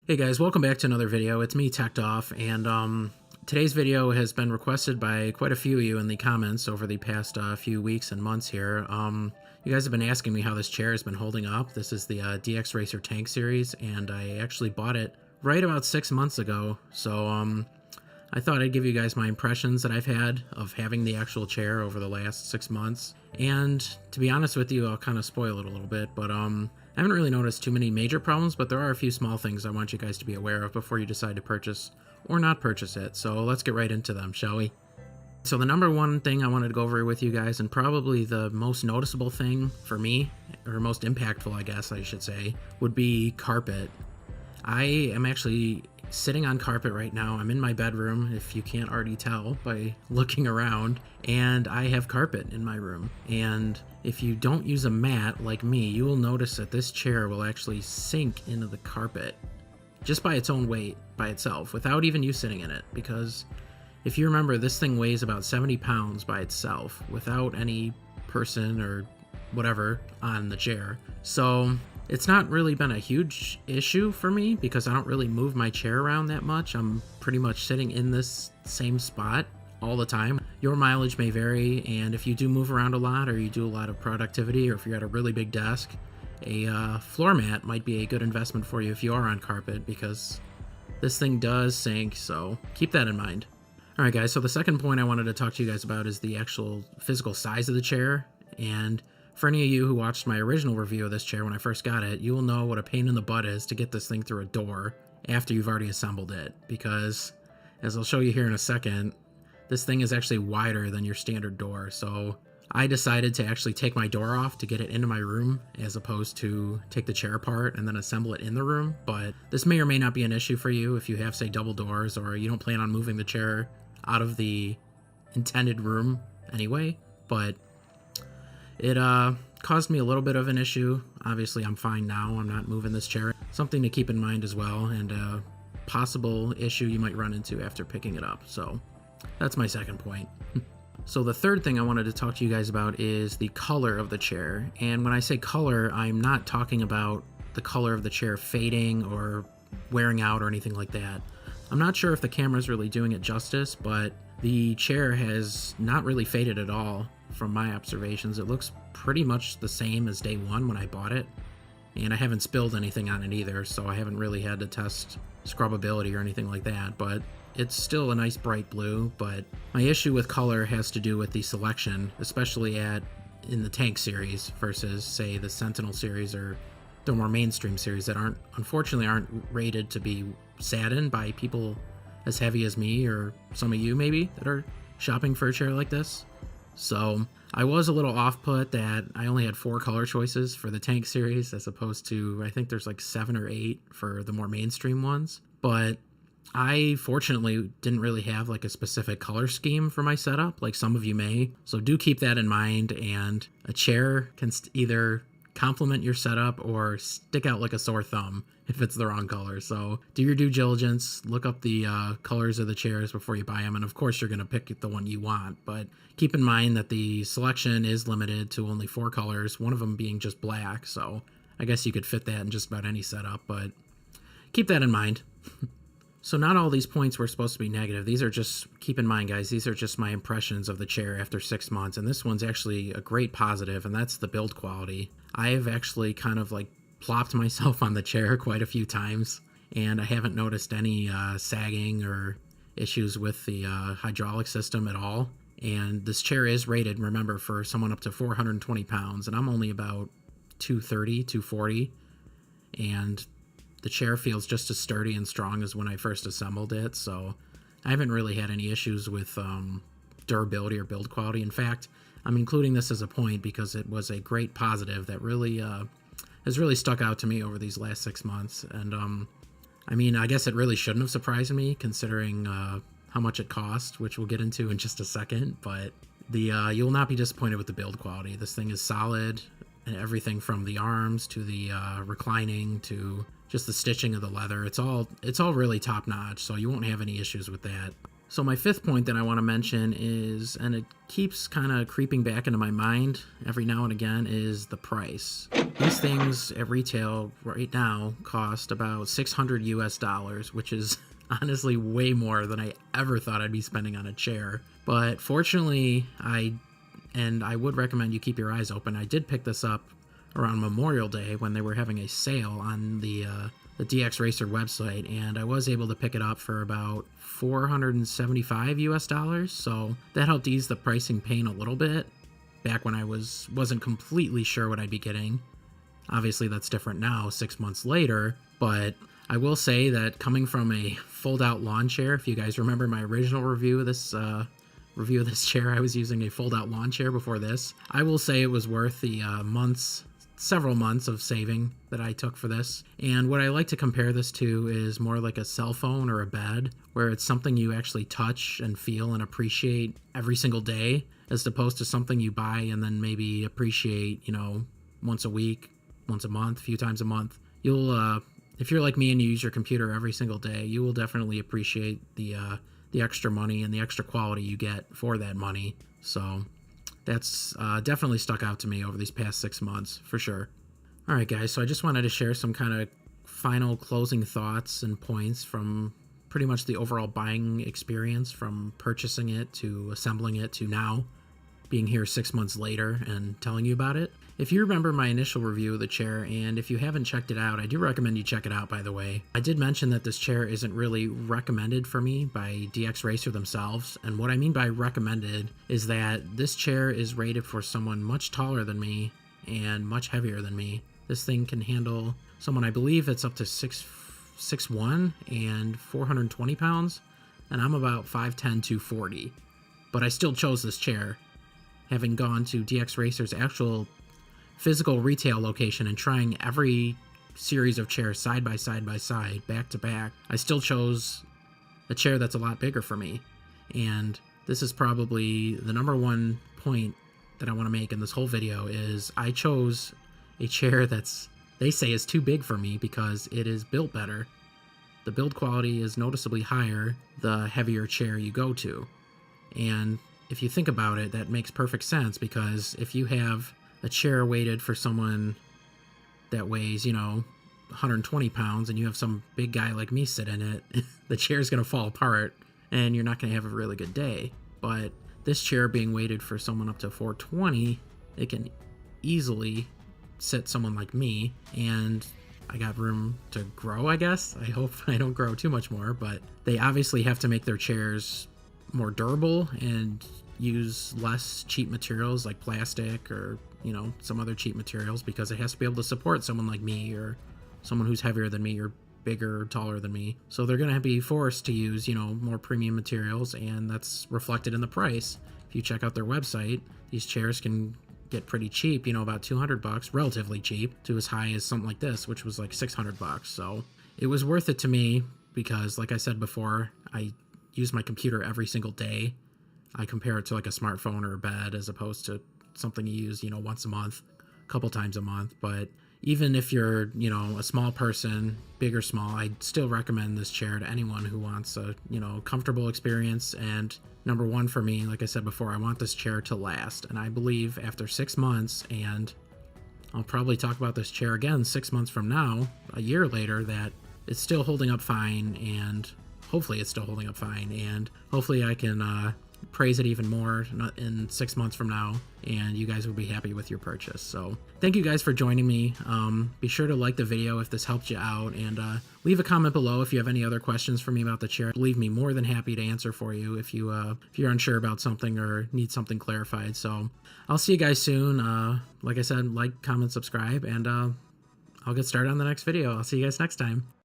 Hey guys, welcome back to another video. It's me, Techdoff, and today's video has been requested by quite a few of you in the comments over the past few weeks and months here. You guys have been asking me how this chair has been holding up. This is the DX Racer Tank series, and I actually bought it right about 6 months ago. So I thought I'd give you guys my impressions that I've had of having the actual chair over the last 6 months. And to be honest with you, I'll kind of spoil it a little bit, but I haven't really noticed too many major problems, but there are a few small things I want you guys to be aware of before you decide to purchase or not purchase it. So let's get right into them, shall we? So the number one thing I wanted to go over with you guys, and probably the most noticeable thing for me, or most impactful I guess I should say, would be carpet. I am actually sitting on carpet right now. I'm in my bedroom, if you can't already tell by looking around, and I have carpet in my room. And if you don't use a mat like me, you will notice that this chair will actually sink into the carpet just by its own weight, by itself, without even you sitting in it. Because if you remember, this thing weighs about 70 pounds by itself without any person or whatever on the chair. So it's not really been a huge issue for me because I don't really move my chair around that much. I'm pretty much sitting in this same spot all the time. Your mileage may vary, and if you do move around a lot or you do a lot of productivity, or if you're at a really big desk, a floor mat might be a good investment for you if you are on carpet, because this thing does sink, so keep that in mind. Alright guys, so the second point I wanted to talk to you guys about is the actual physical size of the chair. And for any of you who watched my original review of this chair when I first got it, you will know what a pain in the butt is to get this thing through a door after you've already assembled it, because as I'll show you here in a second, this thing is actually wider than your standard door. So I decided to actually take my door off to get it into my room, as opposed to take the chair apart and then assemble it in the room. But this may or may not be an issue for you if you have, say, double doors, or you don't plan on moving the chair out of the intended room anyway. But it caused me a little bit of an issue. Obviously, I'm fine now. I'm not moving this chair. Something to keep in mind as well, and a possible issue you might run into after picking it up. So that's my second point. So the third thing I wanted to talk to you guys about is the color of the chair. And when I say color, I'm not talking about the color of the chair fading or wearing out or anything like that. I'm not sure if the camera's really doing it justice, but the chair has not really faded at all from my observations. It looks pretty much the same as day one when I bought it. And I haven't spilled anything on it either, so I haven't really had to test scrubbability or anything like that. But it's still a nice bright blue. But my issue with color has to do with the selection, especially in the Tank series versus, say, the Sentinel series or the more mainstream series that unfortunately aren't rated to be satin by people as heavy as me, or some of you maybe that are shopping for a chair like this. So I was a little off-put that I only had 4 color choices for the Tank series, as opposed to, I think there's like 7 or 8 for the more mainstream ones. But I fortunately didn't really have like a specific color scheme for my setup, like some of you may. So do keep that in mind, and a chair can either complement your setup or stick out like a sore thumb if it's the wrong color. So do your due diligence, look up the colors of the chairs before you buy them, and of course you're going to pick the one you want, but keep in mind that the selection is limited to only 4 colors, one of them being just black. So I guess you could fit that in just about any setup, but keep that in mind. So not all these points were supposed to be negative. These are just, keep in mind guys, these are just my impressions of the chair after 6 months, and this one's actually a great positive, and that's the build quality. I've actually kind of like plopped myself on the chair quite a few times, and I haven't noticed any sagging or issues with the hydraulic system at all. And this chair is rated, remember, for someone up to 420 pounds, and I'm only about 230, 240, and the chair feels just as sturdy and strong as when I first assembled it. So I haven't really had any issues with durability or build quality. In fact, I'm including this as a point because it was a great positive that really has really stuck out to me over these last 6 months. And I mean, I guess it really shouldn't have surprised me considering how much it cost, which we'll get into in just a second. But you will not be disappointed with the build quality. This thing is solid, and everything from the arms to the reclining to just the stitching of the leather, it's all really top notch. So you won't have any issues with that. So my fifth point that I want to mention is, and it keeps kind of creeping back into my mind every now and again, is the price. These things at retail right now cost about $600 US, which is honestly way more than I ever thought I'd be spending on a chair. But fortunately, I would recommend you keep your eyes open. I did pick this up around Memorial Day when they were having a sale on the DX Racer website, and I was able to pick it up for about $475 US. So that helped ease the pricing pain a little bit back when I wasn't completely sure what I'd be getting. Obviously that's different now 6 months later, but I will say that coming from a fold-out lawn chair, if you guys remember my original review of this chair, I was using a fold-out lawn chair before this. I will say it was worth the several months of saving that I took for this. And what I like to compare this to is more like a cell phone or a bed, where it's something you actually touch and feel and appreciate every single day, as opposed to something you buy and then maybe appreciate, once a week, once a month, a few times a month. You'll, if you're like me and you use your computer every single day, you will definitely appreciate the extra money and the extra quality you get for that money. So that's definitely stuck out to me over these past 6 months, for sure. All right, guys, so I just wanted to share some kind of final closing thoughts and points from pretty much the overall buying experience, from purchasing it to assembling it to now being here 6 months later and telling you about it. If you remember my initial review of the chair, and if you haven't checked it out, I do recommend you check it out, by the way. I did mention that this chair isn't really recommended for me by DX Racer themselves, and what I mean by recommended is that this chair is rated for someone much taller than me and much heavier than me. This thing can handle someone, I believe it's up to 6'1" and 420 pounds, and I'm about 5'10", 240. But I still chose this chair, having gone to DX Racer's actual physical retail location and trying every series of chairs side by side by side, back to back. I still chose a chair that's a lot bigger for me. And this is probably the number one point that I want to make in this whole video, is I chose a chair they say is too big for me because it is built better. The build quality is noticeably higher the heavier chair you go to. And if you think about it, that makes perfect sense, because if you have a chair weighted for someone that weighs, 120 pounds, and you have some big guy like me sit in it, the chair's going to fall apart and you're not going to have a really good day. But this chair being weighted for someone up to 420, it can easily sit someone like me, and I got room to grow, I guess. I hope I don't grow too much more, but they obviously have to make their chairs more durable and use less cheap materials like plastic or some other cheap materials, because it has to be able to support someone like me or someone who's heavier than me or bigger or taller than me. So they're going to be forced to use more premium materials, and that's reflected in the price. If you check out their website, these chairs can get pretty cheap, about $200, relatively cheap, to as high as something like this, which was like $600. So it was worth it to me because, like I said before, I use my computer every single day. I compare it to like a smartphone or a bed, as opposed to something you use, once a month, a couple times a month. But even if you're, a small person, big or small, I'd still recommend this chair to anyone who wants a, comfortable experience. And number one for me, like I said before, I want this chair to last. And I believe after 6 months, and I'll probably talk about this chair again 6 months from now, a year later, that it's still holding up fine, and hopefully it's still holding up fine, and hopefully I can praise it even more in 6 months from now, and you guys will be happy with your purchase. So thank you guys for joining me. Be sure to like the video if this helped you out, and leave a comment below if you have any other questions for me about the chair. Believe me, more than happy to answer for you if you're unsure about something or need something clarified. So I'll see you guys soon. Like I said, like, comment, subscribe, and I'll get started on the next video. I'll see you guys next time.